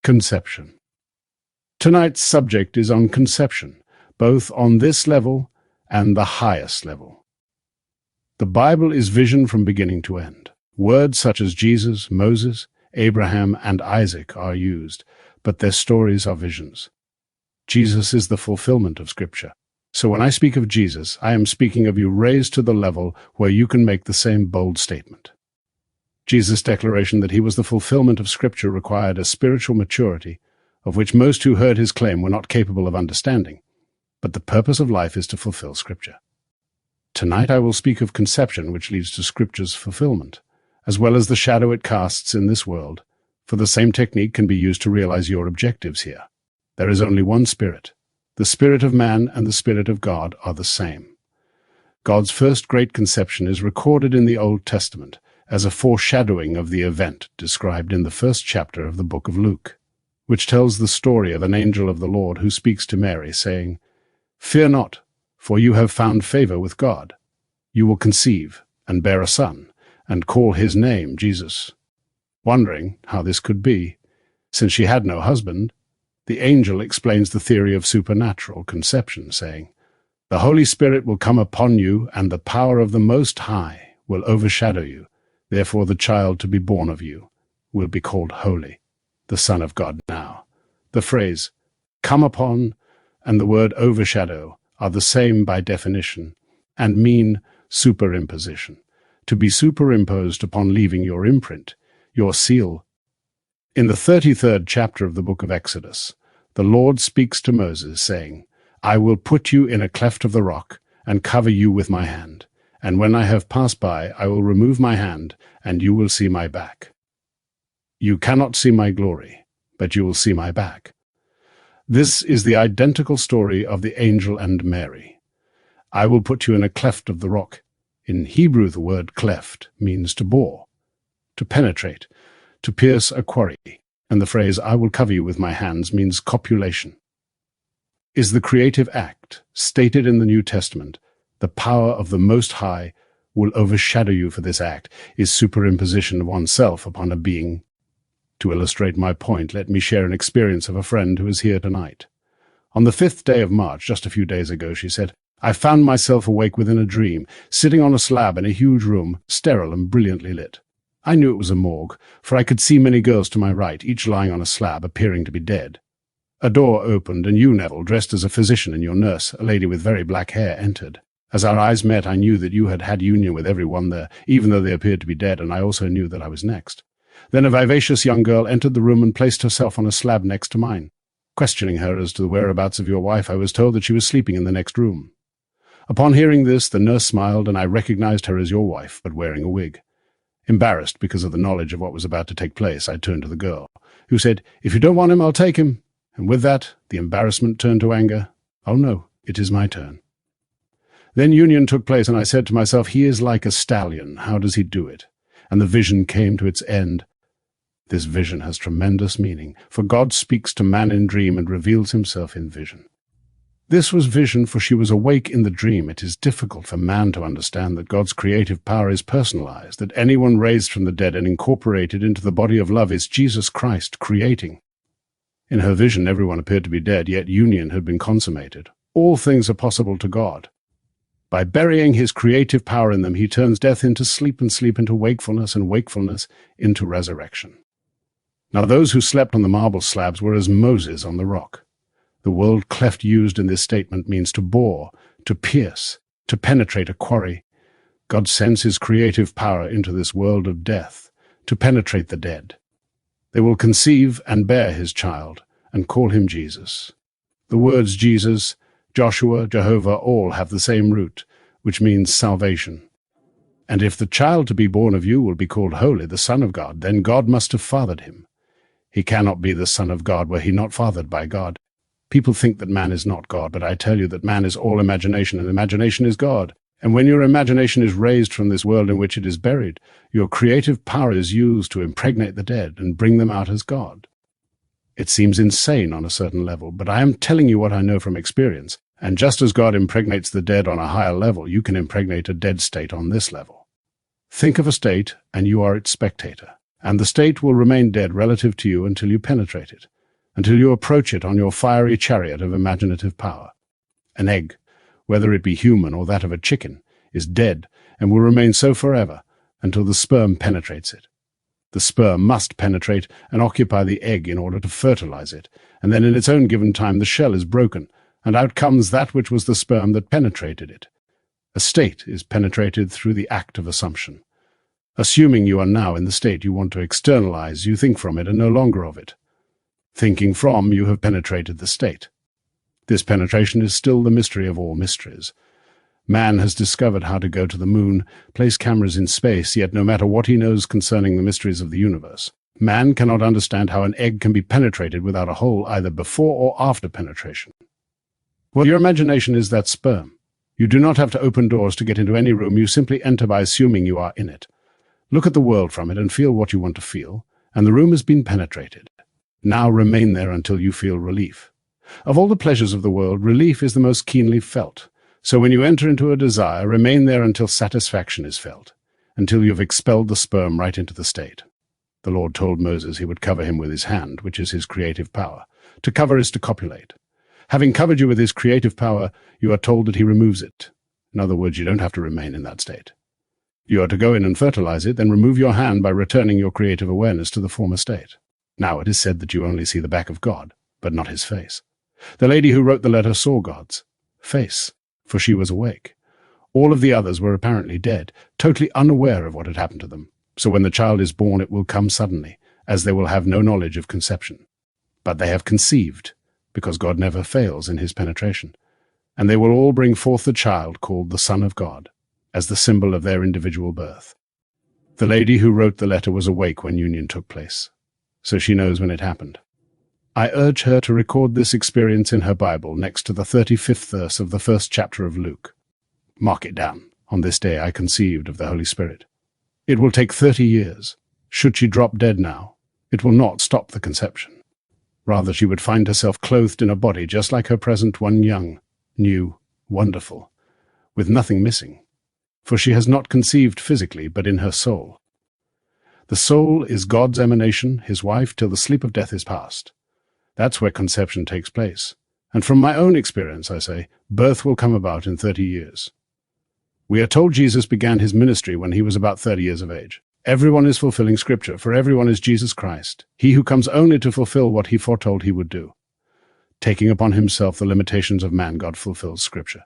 Conception. Tonight's subject is on conception, both on this level and the highest level. The Bible is vision from beginning to end. Words such as Jesus, Moses, Abraham, and Isaac are used, but their stories are visions. Jesus is the fulfillment of Scripture. So when I speak of Jesus, I am speaking of you raised to the level where you can make the same bold statement. Jesus' declaration that he was the fulfillment of Scripture required a spiritual maturity, of which most who heard his claim were not capable of understanding. But the purpose of life is to fulfill Scripture. Tonight I will speak of conception, which leads to Scripture's fulfillment, as well as the shadow it casts in this world, for the same technique can be used to realize your objectives here. There is only one Spirit. The Spirit of man and the Spirit of God are the same. God's first great conception is recorded in the Old Testament as a foreshadowing of the event described in the first chapter of the book of Luke, which tells the story of an angel of the Lord who speaks to Mary, saying, "Fear not, for you have found favor with God. You will conceive and bear a son, and call his name Jesus." Wondering how this could be, since she had no husband, the angel explains the theory of supernatural conception, saying, "The Holy Spirit will come upon you, and the power of the Most High will overshadow you. Therefore the child to be born of you will be called Holy, the Son of God." Now, the phrase "come upon" and the word "overshadow" are the same by definition and mean superimposition, to be superimposed upon leaving your imprint, your seal. In the 33rd chapter of the book of Exodus, the Lord speaks to Moses, saying, "I will put you in a cleft of the rock and cover you with my hand. And when I have passed by, I will remove my hand, and you will see my back. You cannot see my glory, but you will see my back." This is the identical story of the angel and Mary. "I will put you in a cleft of the rock." In Hebrew, the word cleft means to bore, to penetrate, to pierce a quarry, and the phrase "I will cover you with my hands" means copulation. Is the creative act stated in the New Testament. The power of the Most High will overshadow you for this act, is superimposition of oneself upon a being. To illustrate my point, let me share an experience of a friend who is here tonight. On the 5th day of March, just a few days ago, she said, "I found myself awake within a dream, sitting on a slab in a huge room, sterile and brilliantly lit. I knew it was a morgue, for I could see many girls to my right, each lying on a slab, appearing to be dead. A door opened, and you, Neville, dressed as a physician, and your nurse, a lady with very black hair, entered. As our eyes met, I knew that you had had union with everyone there, even though they appeared to be dead, and I also knew that I was next. Then a vivacious young girl entered the room and placed herself on a slab next to mine. Questioning her as to the whereabouts of your wife, I was told that she was sleeping in the next room. Upon hearing this, the nurse smiled, and I recognized her as your wife, but wearing a wig. Embarrassed because of the knowledge of what was about to take place, I turned to the girl, who said, 'If you don't want him, I'll take him.' And with that, the embarrassment turned to anger. 'Oh no, it is my turn.' Then union took place, and I said to myself, 'He is like a stallion. How does he do it?' And the vision came to its end. This vision has tremendous meaning, for God speaks to man in dream and reveals himself in vision. This was vision, for she was awake in the dream. It is difficult for man to understand that God's creative power is personalized, that anyone raised from the dead and incorporated into the body of love is Jesus Christ creating. In her vision, everyone appeared to be dead, yet union had been consummated. All things are possible to God. By burying his creative power in them, he turns death into sleep and sleep into wakefulness and wakefulness into resurrection. Now those who slept on the marble slabs were as Moses on the rock. The word cleft used in this statement means to bore, to pierce, to penetrate a quarry. God sends his creative power into this world of death, to penetrate the dead. They will conceive and bear his child, and call him Jesus. The words Jesus, Joshua, Jehovah, all have the same root, which means salvation. And if the child to be born of you will be called Holy, the Son of God, then God must have fathered him. He cannot be the Son of God were he not fathered by God. People think that man is not God, but I tell you that man is all imagination, and imagination is God. And when your imagination is raised from this world in which it is buried, your creative power is used to impregnate the dead and bring them out as God. It seems insane on a certain level, but I am telling you what I know from experience. And just as God impregnates the dead on a higher level, you can impregnate a dead state on this level. Think of a state, and you are its spectator, and the state will remain dead relative to you until you penetrate it. until you approach it on your fiery chariot of imaginative power. An egg, whether it be human or that of a chicken, is dead and will remain so forever until the sperm penetrates it. The sperm must penetrate and occupy the egg in order to fertilize it, and then in its own given time the shell is broken, and out comes that which was the sperm that penetrated it. A state is penetrated through the act of assumption. Assuming you are now in the state you want to externalize, you think from it and no longer of it. Thinking from, you have penetrated the state. This penetration is still the mystery of all mysteries. Man has discovered how to go to the moon, place cameras in space, yet no matter what he knows concerning the mysteries of the universe, man cannot understand how an egg can be penetrated without a hole either before or after penetration. Well, your imagination is that sperm. You do not have to open doors to get into any room, you simply enter by assuming you are in it. Look at the world from it and feel what you want to feel, and the room has been penetrated. Now remain there until you feel relief. Of all the pleasures of the world, relief is the most keenly felt. So when you enter into a desire, remain there until satisfaction is felt, until you have expelled the sperm right into the state. The Lord told Moses he would cover him with his hand, which is his creative power. To cover is to copulate. Having covered you with his creative power, you are told that he removes it. In other words, you don't have to remain in that state. You are to go in and fertilize it, then remove your hand by returning your creative awareness to the former state. Now it is said that you only see the back of God, but not his face. The lady who wrote the letter saw God's face, for she was awake. All of the others were apparently dead, totally unaware of what had happened to them. So when the child is born, it will come suddenly, as they will have no knowledge of conception. But they have conceived, because God never fails in his penetration. And they will all bring forth the child called the Son of God, as the symbol of their individual birth. The lady who wrote the letter was awake when union took place, so she knows when it happened. I urge her to record this experience in her Bible next to the 35th verse of the first chapter of Luke. Mark it down. On this day I conceived of the Holy Spirit. It will take 30 years. Should she drop dead now, it will not stop the conception. Rather, she would find herself clothed in a body just like her present one, young, new, wonderful, with nothing missing. For she has not conceived physically, but in her soul. The soul is God's emanation, his wife, till the sleep of death is past. That's where conception takes place. And from my own experience, I say, birth will come about in 30 years. We are told Jesus began his ministry when he was about 30 years of age. Everyone is fulfilling Scripture, for everyone is Jesus Christ, he who comes only to fulfill what he foretold he would do. Taking upon himself the limitations of man, God fulfills Scripture.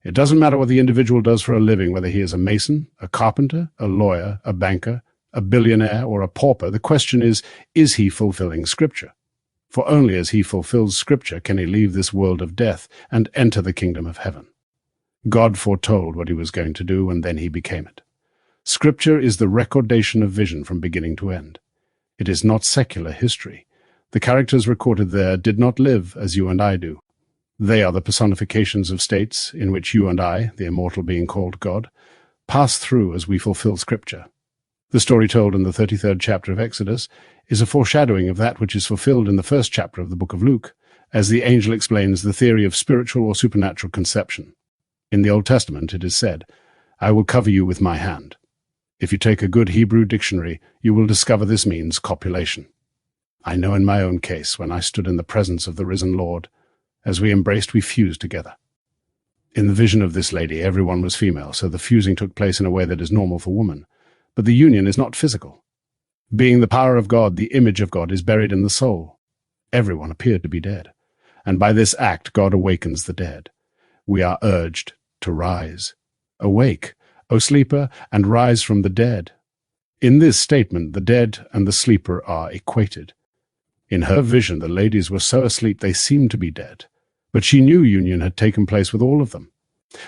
It doesn't matter what the individual does for a living, whether he is a mason, a carpenter, a lawyer, a banker, a billionaire, or a pauper. The question is he fulfilling Scripture? For only as he fulfills Scripture can he leave this world of death and enter the kingdom of heaven. God foretold what he was going to do, and then he became it. Scripture is the recordation of vision from beginning to end. It is not secular history. The characters recorded there did not live as you and I do. They are the personifications of states in which you and I, the immortal being called God, pass through as we fulfill Scripture. The story told in the 33rd chapter of Exodus is a foreshadowing of that which is fulfilled in the first chapter of the book of Luke, as the angel explains the theory of spiritual or supernatural conception. In the Old Testament it is said, "I will cover you with my hand." If you take a good Hebrew dictionary, you will discover this means copulation. I know in my own case, when I stood in the presence of the risen Lord, as we embraced, we fused together. In the vision of this lady, everyone was female, so the fusing took place in a way that is normal for woman. But the union is not physical. Being the power of God, the image of God is buried in the soul. Everyone appeared to be dead. And by this act, God awakens the dead. We are urged to rise. Awake, O sleeper, and rise from the dead. In this statement, the dead and the sleeper are equated. In her vision, the ladies were so asleep they seemed to be dead. But she knew union had taken place with all of them.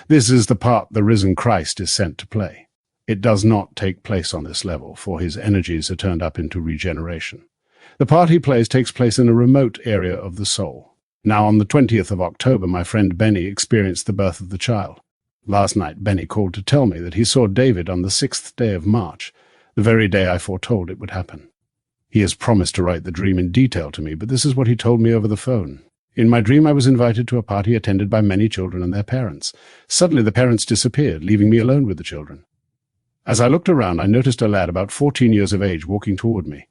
This is the part the risen Christ is sent to play. It does not take place on this level, for his energies are turned up into regeneration. The part he plays takes place in a remote area of the soul. Now, on the 20th of October, my friend Benny experienced the birth of the child. Last night, Benny called to tell me that he saw David on the 6th day of March, the very day I foretold it would happen. He has promised to write the dream in detail to me, but this is what he told me over the phone. In my dream, I was invited to a party attended by many children and their parents. Suddenly, the parents disappeared, leaving me alone with the children. As I looked around, I noticed a lad about 14 years of age walking toward me.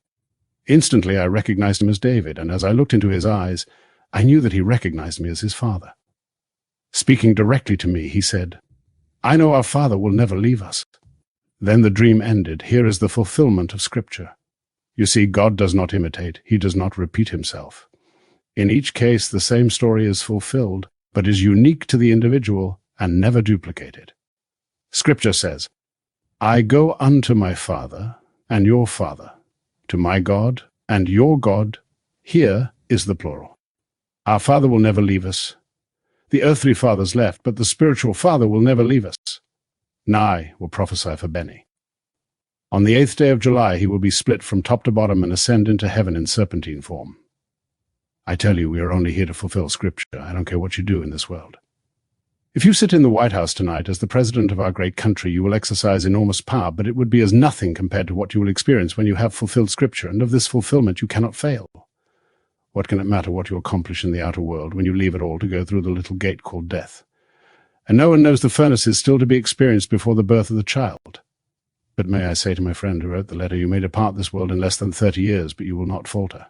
Instantly I recognized him as David, and as I looked into his eyes, I knew that he recognized me as his father. Speaking directly to me, he said, "I know our Father will never leave us." Then the dream ended. Here is the fulfillment of Scripture. You see, God does not imitate. He does not repeat himself. In each case, the same story is fulfilled, but is unique to the individual and never duplicated. Scripture says, "I go unto my Father and your Father, to my God and your God." Here is the plural. Our Father will never leave us. The earthly fathers left, but the spiritual Father will never leave us. Now I will prophesy for Benny. On the 8th day of July, he will be split from top to bottom and ascend into heaven in serpentine form. I tell you, we are only here to fulfill Scripture. I don't care what you do in this world. If you sit in the White House tonight as the president of our great country, you will exercise enormous power, but it would be as nothing compared to what you will experience when you have fulfilled Scripture, and of this fulfillment you cannot fail. What can it matter what you accomplish in the outer world when you leave it all to go through the little gate called death? And no one knows the furnace is still to be experienced before the birth of the child. But may I say to my friend who wrote the letter, you may depart this world in less than 30 years, but you will not falter.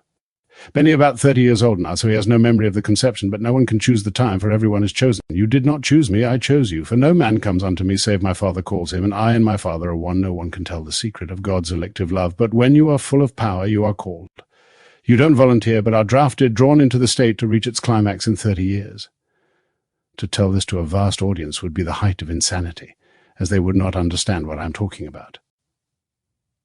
Benny about 30 years old now, so he has no memory of the conception, but no one can choose the time, for everyone is chosen. You did not choose me, I chose you. For no man comes unto me, save my Father calls him, and I and my Father are one. No one can tell the secret of God's elective love. But when you are full of power, you are called. You don't volunteer, but are drafted, drawn into the state to reach its climax in 30 years. To tell this to a vast audience would be the height of insanity, as they would not understand what I am talking about.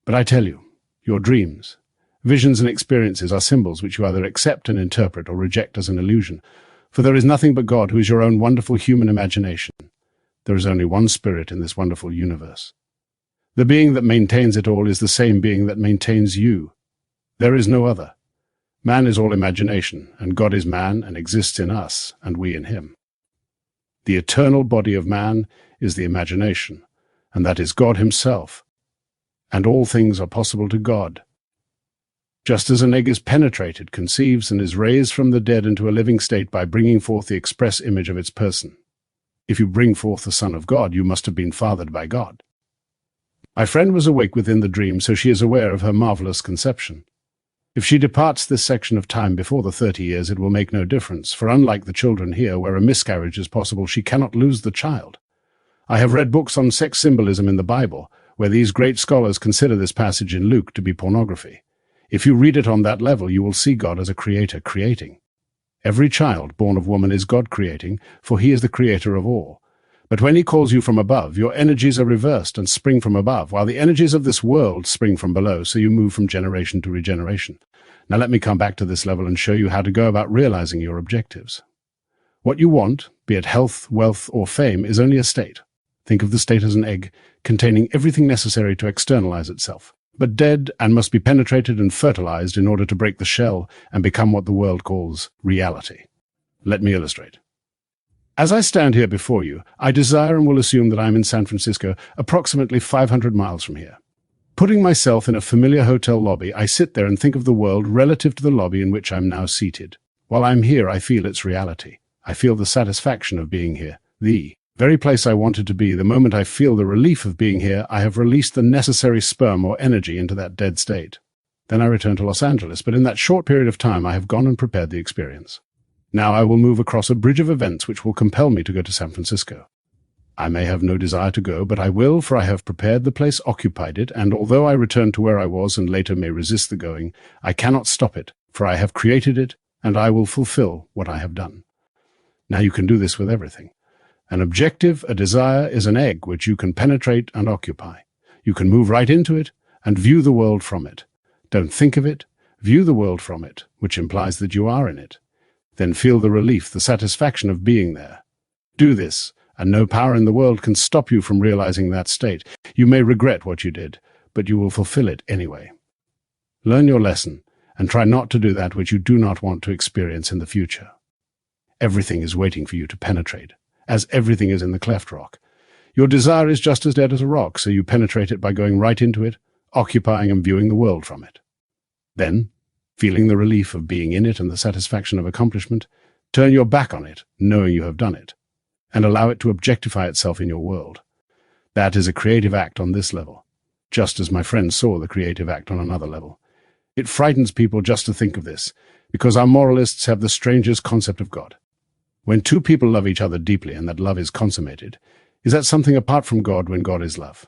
But I tell you, your dreams, visions and experiences are symbols which you either accept and interpret or reject as an illusion, for there is nothing but God, who is your own wonderful human imagination. There is only one spirit in this wonderful universe. The being that maintains it all is the same being that maintains you. There is no other. Man is all imagination, and God is man and exists in us, and we in him. The eternal body of man is the imagination, and that is God himself, and all things are possible to God. Just as an egg is penetrated, conceives, and is raised from the dead into a living state by bringing forth the express image of its person. If you bring forth the Son of God, you must have been fathered by God. My friend was awake within the dream, so she is aware of her marvelous conception. If she departs this section of time before the 30 years, it will make no difference, for unlike the children here, where a miscarriage is possible, she cannot lose the child. I have read books on sex symbolism in the Bible, where these great scholars consider this passage in Luke to be pornography. If you read it on that level, you will see God as a creator creating. Every child born of woman is God creating, for he is the creator of all. But when he calls you from above, your energies are reversed and spring from above, while the energies of this world spring from below, so you move from generation to regeneration. Now let me come back to this level and show you how to go about realizing your objectives. What you want, be it health, wealth, or fame, is only a state. Think of the state as an egg, containing everything necessary to externalize itself, but dead and must be penetrated and fertilized in order to break the shell and become what the world calls reality. Let me illustrate. As I stand here before you, I desire and will assume that I am in San Francisco, approximately 500 miles from here. Putting myself in a familiar hotel lobby, I sit there and think of the world relative to the lobby in which I am now seated. While I am here, I feel its reality. I feel the satisfaction of being here, the very place I wanted to be. The moment I feel the relief of being here, I have released the necessary sperm or energy into that dead state. Then I return to Los Angeles, but in that short period of time I have gone and prepared the experience. Now I will move across a bridge of events which will compel me to go to San Francisco. I may have no desire to go, but I will, for I have prepared the place, occupied it, and although I return to where I was and later may resist the going, I cannot stop it, for I have created it, and I will fulfill what I have done. Now you can do this with everything. An objective, a desire, is an egg which you can penetrate and occupy. You can move right into it and view the world from it. Don't think of it, view the world from it, which implies that you are in it. Then feel the relief, the satisfaction of being there. Do this, and no power in the world can stop you from realizing that state. You may regret what you did, but you will fulfill it anyway. Learn your lesson, and try not to do that which you do not want to experience in the future. Everything is waiting for you to penetrate, as everything is in the cleft rock. Your desire is just as dead as a rock, so you penetrate it by going right into it, occupying and viewing the world from it. Then, feeling the relief of being in it and the satisfaction of accomplishment, turn your back on it, knowing you have done it, and allow it to objectify itself in your world. That is a creative act on this level, just as my friend saw the creative act on another level. It frightens people just to think of this, because our moralists have the strangest concept of God. When two people love each other deeply and that love is consummated, is that something apart from God when God is love?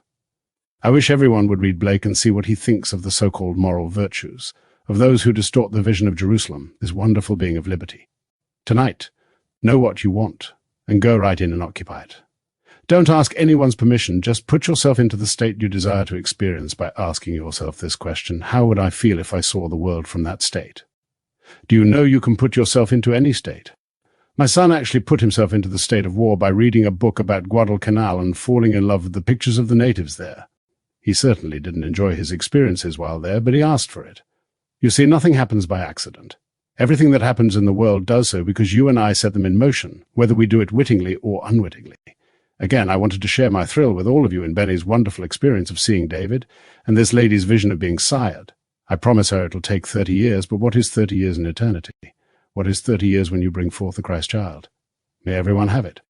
I wish everyone would read Blake and see what he thinks of the so-called moral virtues, of those who distort the vision of Jerusalem, this wonderful being of liberty. Tonight, know what you want, and go right in and occupy it. Don't ask anyone's permission, just put yourself into the state you desire to experience by asking yourself this question: how would I feel if I saw the world from that state? Do you know you can put yourself into any state? My son actually put himself into the state of war by reading a book about Guadalcanal and falling in love with the pictures of the natives there. He certainly didn't enjoy his experiences while there, but he asked for it. You see, nothing happens by accident. Everything that happens in the world does so because you and I set them in motion, whether we do it wittingly or unwittingly. Again, I wanted to share my thrill with all of you in Benny's wonderful experience of seeing David, and this lady's vision of being sired. I promise her it'll take 30 years, but what is 30 years in eternity? What is 30 years when you bring forth the Christ child? May everyone have it.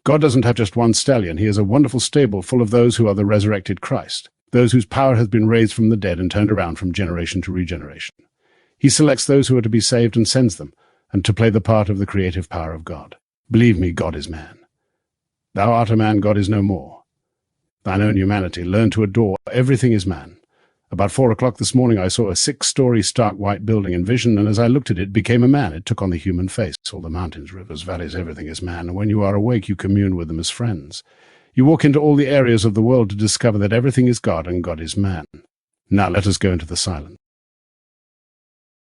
God doesn't have just one stallion. He has a wonderful stable full of those who are the resurrected Christ, those whose power has been raised from the dead and turned around from generation to regeneration. He selects those who are to be saved and sends them, and to play the part of the creative power of God. Believe me, God is man. Thou art a man, God is no more. Thine own humanity, learn to adore, everything is man. About 4 o'clock this morning I saw a 6-story stark white building in vision, and as I looked at it, became a man. It took on the human face. All the mountains, rivers, valleys, everything is man, and when you are awake you commune with them as friends. You walk into all the areas of the world to discover that everything is God and God is man. Now let us go into the silence.